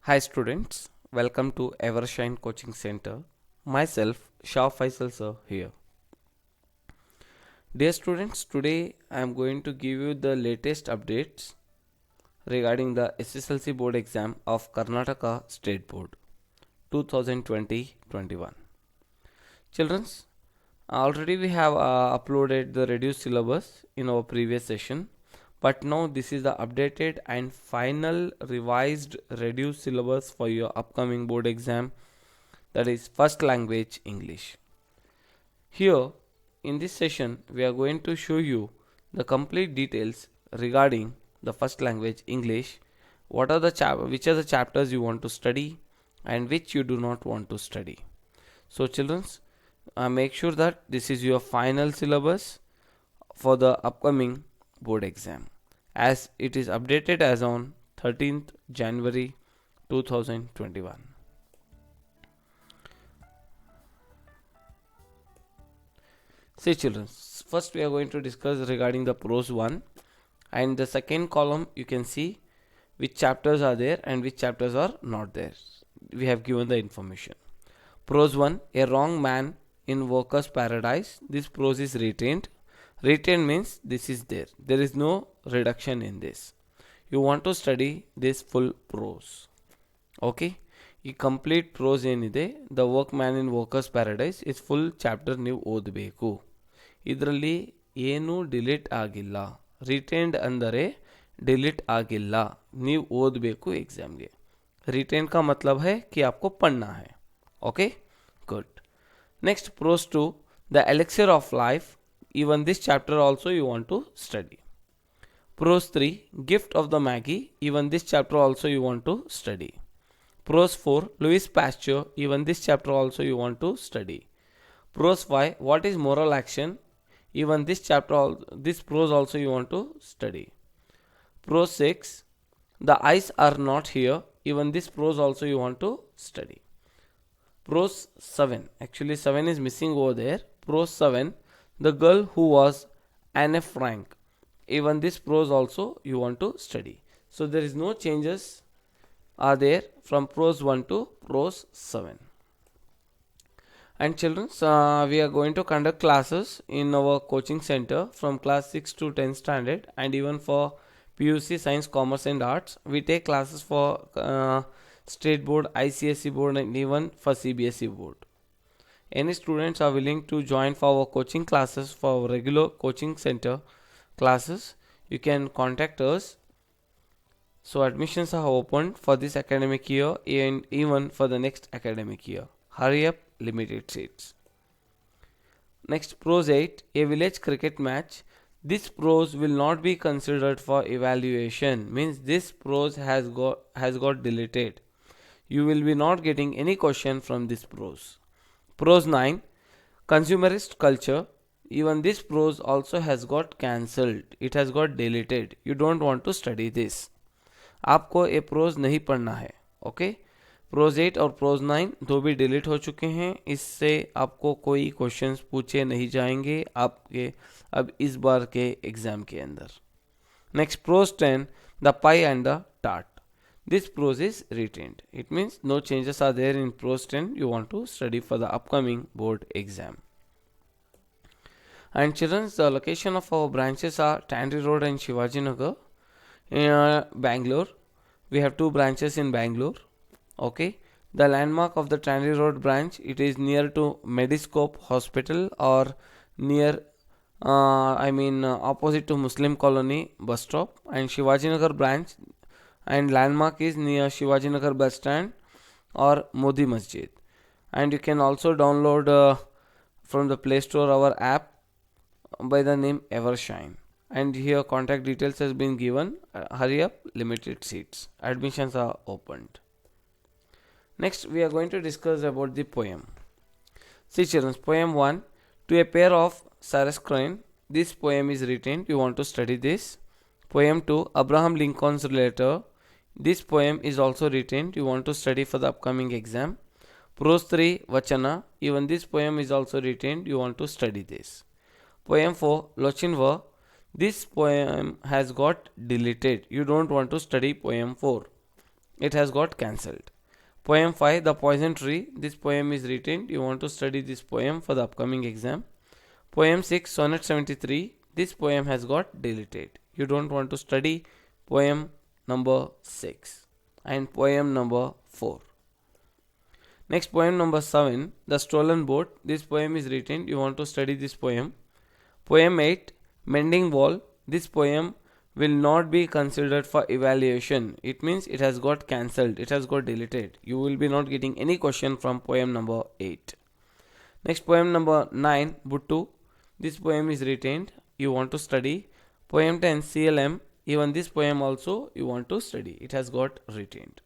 Hi students, welcome to Evershine Coaching Center. Myself, Shah Faisal sir here. Dear students, today I am going to give you the latest updates regarding the SSLC board exam of Karnataka State Board 2020-21. Children, already we have uploaded the reduced syllabus in our previous session, but now this is the updated and final revised reduced syllabus for your upcoming board exam, that is first language English. Here in this session we are going to show you the complete details regarding the first language English, what are the which are the chapters you want to study and which you do not want to study. So children, make sure that this is your final syllabus for the upcoming board exam, as it is updated as on 13th January 2021. See children, first we are going to discuss regarding the prose 1, and the second column you can see which chapters are there and which chapters are not there. We have given the information. Prose 1, a wrong man in workers paradise. This prose is retained. Retained means this is there. There is no reduction in this. You want to study this full prose. Okay, ಈ complete pros ಏನಿದೆ the work man in workers paradise is full chapter ನೀವು ಓದಬೇಕು. ಇದರಲ್ಲಿ ಏನೂ delete ಆಗಿಲ್ಲ. Retained ಅಂದರೆ delete ಆಗಿಲ್ಲ, ನೀವು ಓದಬೇಕು एग्जाम ಗೆ. रिटेन का मतलब है कि आपको पढ़ना है. Okay, good. Next prose 2, the elixir of life. Even this chapter also you want to study. Prose 3, gift of the Magi. Even this chapter also you want to study. Prose 4, Louis Pasteur. Even this chapter also you want to study. Prose 5, what is moral action. Even this chapter, this prose also you want to study. Prose 6, the eyes are not here. Even this prose also you want to study. Prose 7, actually 7 is missing over there. Prose 7, the girl who was Anne Frank. Even this prose also you want to study. So there is no changes are there from prose 1 to prose 7. And children, we are going to conduct classes in our coaching center from class 6 to 10 standard, and even for PUC science, commerce and arts. We take classes for state board, ICSE board, and even for CBSE board. Any students are willing to join for our coaching classes for our regular coaching center classes, you can contact us. So admissions are opened for this academic year and even for the next academic year. Hurry up, limited seats. Next, prose 8, a village cricket match. This prose will not be considered for evaluation. Means this prose has got deleted. You will be not getting any question from this prose. Prose 9, consumerist culture. Even this prose also has got cancelled. It has got deleted. You don't want to study this. आपको ये pros नहीं पढ़ना है. Okay, pros 8 और pros 9 दो भी delete हो चुके हैं. इससे आपको कोई क्वेश्चंस पूछे नहीं जाएंगे आपके अब इस बार के एग्जाम के अंदर. Next, prose 10, the pie and the tart. This prose is retained. It means no changes are there in prose 10. You want to study for the upcoming board exam. And children, the location of our branches are Tandy Road and Shivaji Nagar. Bangalore, we have two branches in Bangalore. Okay, the landmark of the Tandy Road branch, it is near to Mediscope Hospital or near opposite to Muslim Colony bus stop. And Shivaji Nagar branch and landmark is near Shivaji Nagar bus stand or Modi Masjid. And you can also download from the Play Store our app by the name Evershine. And here contact details has been given. Hurry up, limited seats. Admissions are opened. Next, we are going to discuss about the poem. See children, poem 1, to a pair of Cyrus Crane. This poem is written. You want to study this. Poem 2, Abraham Lincoln's letter. This poem is also written. You want to study for the upcoming exam. Prose 3, Vachana. Even this poem is also written. You want to study this. Poem 4, Lochinvar. This poem has got deleted. You don't want to study poem 4. it has got cancelled. Poem 5, The Poison Tree. This poem is retained. You want to study this poem for the upcoming exam. Poem 6, Sonnet 73. This poem has got deleted. You don't want to study poem number 6 and poem number 4. Next, poem number 7, The Stolen Boat. This poem is retained. You want to study this poem. Poem 8, Mending Wall. This poem will not be considered for evaluation. It means it has got cancelled. It has got deleted. You will be not getting any question from poem number 8. Next, poem number 9, Buttu. This poem is retained. You want to study. Poem 10, CLM. Even this poem also you want to study. It has got retained.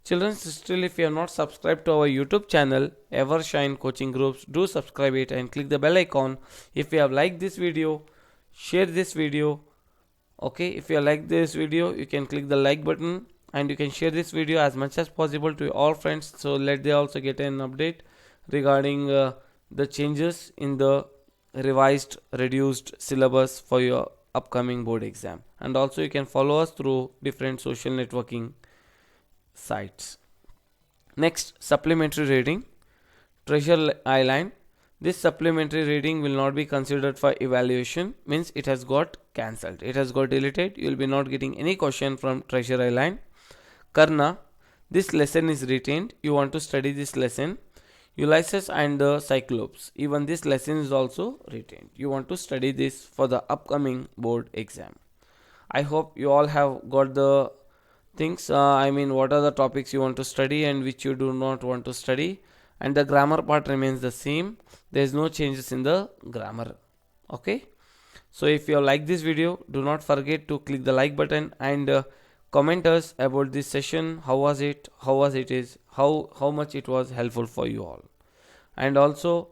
Children, still if you have not subscribed to our YouTube channel, Evershine Coaching Groups, do subscribe it and click the bell icon. If you have liked this video, share this video. Okay, if you like this video, you can click the like button and you can share this video as much as possible to all friends, so let they also get an update regarding the changes in the revised reduced syllabus for your upcoming board exam. And also you can follow us through different social networking sites. Next, supplementary reading, Treasure Island. This supplementary reading will not be considered for evaluation, means it has got cancelled. It has got deleted. You will be not getting any question from Treasure Island. Karna. This lesson is retained. You want to study this lesson. Ulysses and the Cyclops. Even this lesson is also retained. You want to study this for the upcoming board exam. I hope you all have got the things. What are the topics you want to study and which you do not want to study. And the grammar part remains the same. There is no changes in the grammar. Okay. So if you like this video, do not forget to click the like button and comment us about this session. How was it? How much it was helpful for you all. And also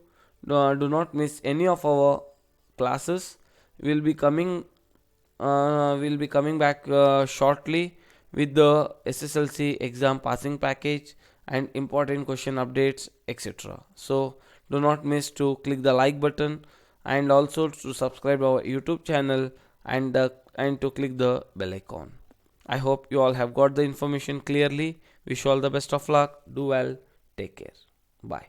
do not miss any of our classes. We'll be coming back shortly with the SSLC exam passing package and important question updates, etc. So do not miss to click the like button and also to subscribe our YouTube channel and to click the bell icon. I hope you all have got the information clearly. Wish you all the best of luck. Do well. Take care. Bye.